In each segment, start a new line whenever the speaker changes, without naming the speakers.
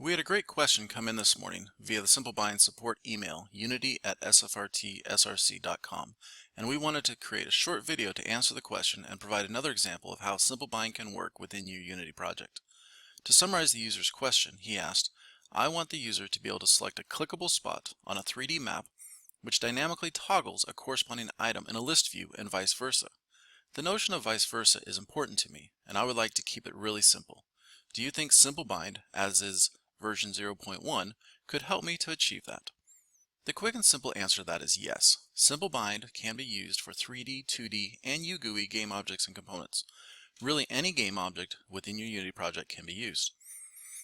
We had a great question come in this morning via the Simple Bind support email, unity@sfrtsrc.com, and we wanted to create a short video to answer the question and provide another example of how Simple Bind can work within your Unity project. To summarize the user's question, he asked, I want the user to be able to select a clickable spot on a 3D map which dynamically toggles a corresponding item in a list view and vice versa. The notion of vice versa is important to me, and I would like to keep it really simple. Do you think Simple Bind, as is version 0.1, could help me to achieve that? The quick and simple answer to that is yes. Simple Bind can be used for 3D, 2D, and uGUI game objects and components. Really, any game object within your Unity project can be used.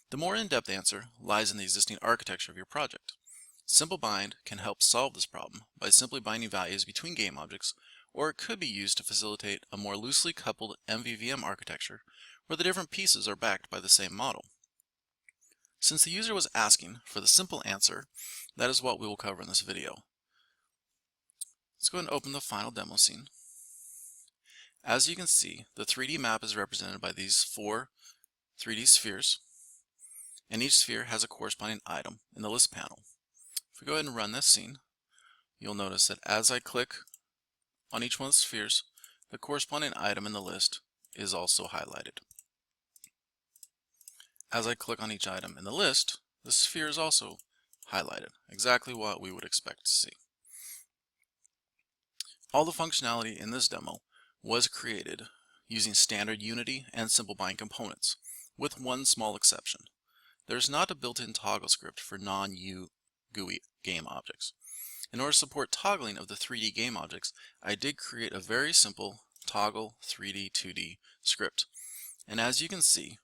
The more in-depth answer lies in the existing architecture of your project. Simple Bind can help solve this problem by simply binding values between game objects, or it could be used to facilitate a more loosely coupled MVVM architecture where the different pieces are backed by the same model. Since the user was asking for the simple answer, that is what we will cover in this video. Let's go ahead and open the final demo scene. As you can see, the 3D map is represented by these 4 3D spheres, and each sphere has a corresponding item in the list panel. If we go ahead and run this scene, you'll notice that as I click on each one of the spheres, the corresponding item in the list is also highlighted. As I click on each item in the list, the sphere is also highlighted, exactly what we would expect to see. All the functionality in this demo was created using standard Unity and Simple Bind components, with one small exception. There's not a built-in toggle script for non-uGUI game objects. In order to support toggling of the 3D game objects, I did create a very simple toggle 3D 2D script. And as you can see,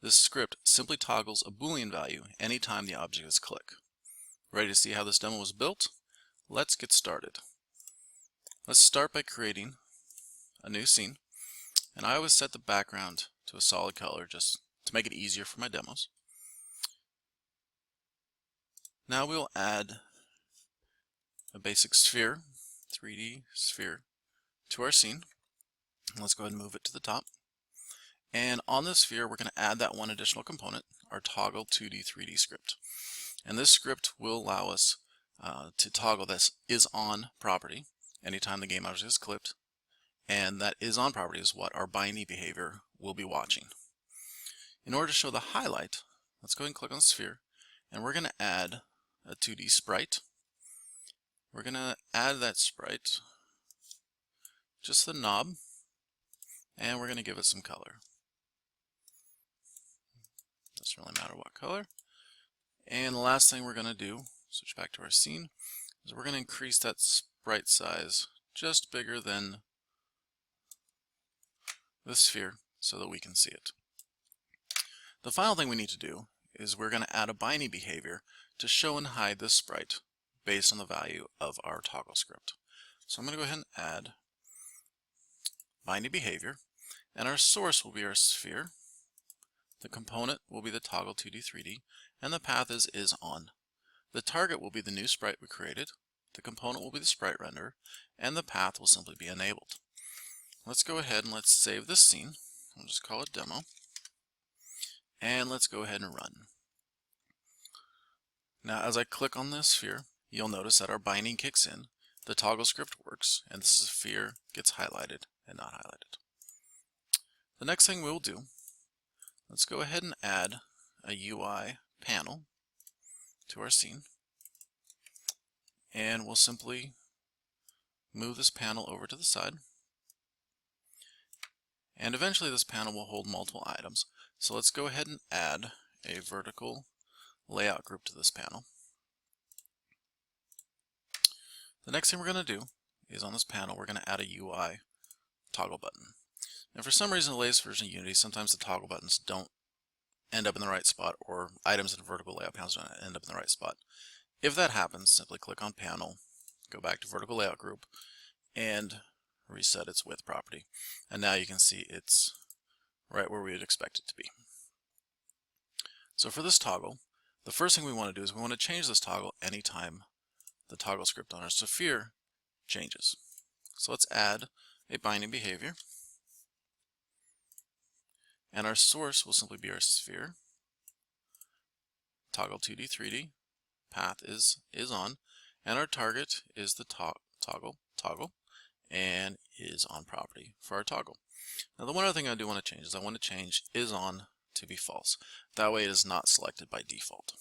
this script simply toggles a Boolean value anytime the object is clicked. Ready to see how this demo was built? Let's get started. Let's start by creating a new scene, and I always set the background to a solid color just to make it easier for my demos. Now we'll add a basic sphere, 3D sphere, to our scene. Let's go ahead and move it to the top. And on this sphere, we're going to add that one additional component, our toggle 2D 3D script. And this script will allow us to toggle this is on property anytime the game object is clipped, and that is on property is what our binding behavior will be watching. In order to show the highlight, let's go ahead and click on the sphere, and we're going to add a 2D sprite. We're going to add that sprite, just the knob, and we're going to give it some color. Doesn't really matter what color. And the last thing we're going to do, switch back to our scene, is we're going to increase that sprite size just bigger than the sphere so that we can see it. The final thing we need to do is we're going to add a binding behavior to show and hide this sprite based on the value of our toggle script. So I'm going to go ahead and add binding behavior, and our source will be our sphere, the component will be the toggle 2D 3D, and the path is on. The target will be the new sprite we created, the component will be the sprite renderer, and the path will simply be enabled. Let's go ahead and let's save this scene. I'll just call it demo. And let's go ahead and run. Now as I click on this sphere, you'll notice that our binding kicks in, the toggle script works, and this sphere gets highlighted and not highlighted. The next thing we'll do, let's go ahead and add a UI panel to our scene, and we'll simply move this panel over to the side, and eventually this panel will hold multiple items. So let's go ahead and add a vertical layout group to this panel. The next thing we're going to do is on this panel we're going to add a UI toggle button. And for some reason, the latest version of Unity, sometimes the toggle buttons don't end up in the right spot, or items in vertical layout panels don't end up in the right spot. If that happens, simply click on panel, go back to vertical layout group, and reset its width property. And now you can see it's right where we would expect it to be. So for this toggle, the first thing we want to do is we want to change this toggle anytime the toggle script on our sphere changes. So let's add a binding behavior, and our source will simply be our sphere, toggle 2D 3D, path is on, and our target is the toggle, and is on property for our toggle. Now the one other thing I do want to change is I want to change is on to be false. That way it is not selected by default.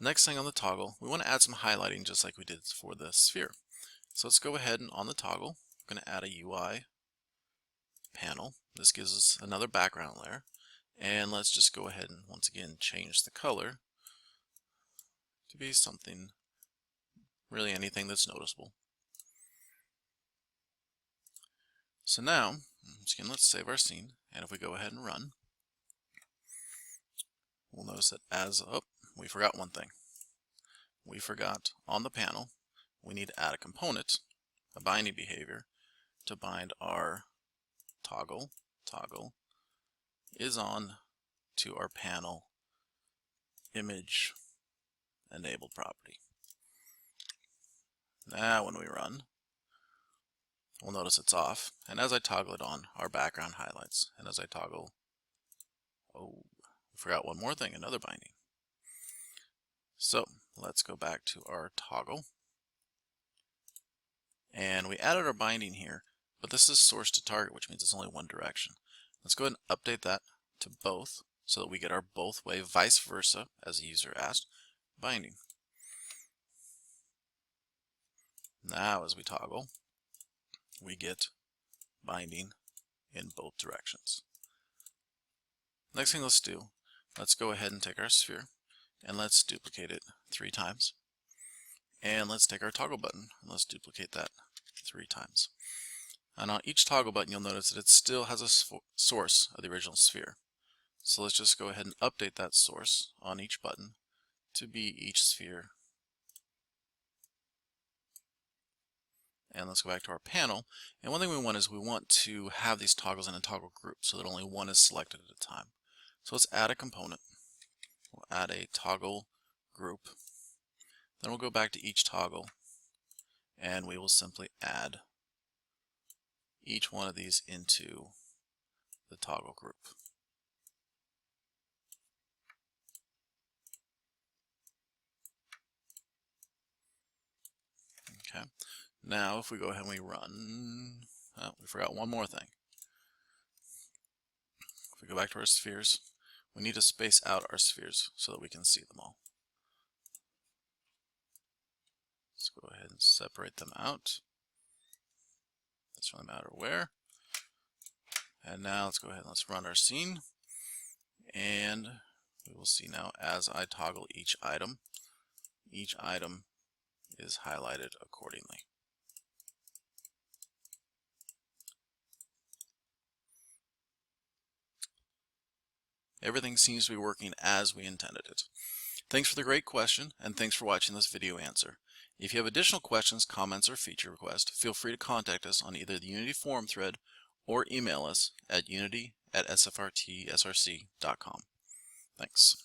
Next thing on the toggle, we want to add some highlighting just like we did for the sphere. So let's go ahead and on the toggle, I'm going to add a UI panel. This gives us another background layer. And let's just go ahead and once again change the color to be something, really anything that's noticeable. So now, once again, let's save our scene, and if we go ahead and run, we'll notice that we forgot one thing. We forgot on the panel, we need to add a component, a binding behavior, to bind our toggle is on to our panel image enabled property. Now when we run, we'll notice it's off, and as I toggle it on, our background highlights, and as I toggle, oh, I forgot one more thing, another binding. So let's go back to our toggle, and we added our binding here, but this is source to target, which means it's only one direction. Let's go ahead and update that to both so that we get our both way, vice versa, as the user asked, binding. Now as we toggle, we get binding in both directions. Next thing let's do, let's go ahead and take our sphere and let's duplicate it 3 times. And let's take our toggle button and let's duplicate that 3 times. And on each toggle button you'll notice that it still has a source of the original sphere. So let's just go ahead and update that source on each button to be each sphere. And let's go back to our panel. And one thing we want is we want to have these toggles in a toggle group so that only one is selected at a time. So let's add a component. We'll add a toggle group. Then we'll go back to each toggle and we will simply add each one of these into the toggle group. Okay. Now if we go ahead and we run, we forgot one more thing. If we go back to our spheres, we need to space out our spheres so that we can see them all. Let's go ahead and separate them out. Doesn't really matter where. And now let's go ahead and let's run our scene. And we will see now as I toggle each item is highlighted accordingly. Everything seems to be working as we intended it. Thanks for the great question, and thanks for watching this video answer. If you have additional questions, comments, or feature requests, feel free to contact us on either the Unity forum thread or email us at unity@sfrtsrc.com. Thanks.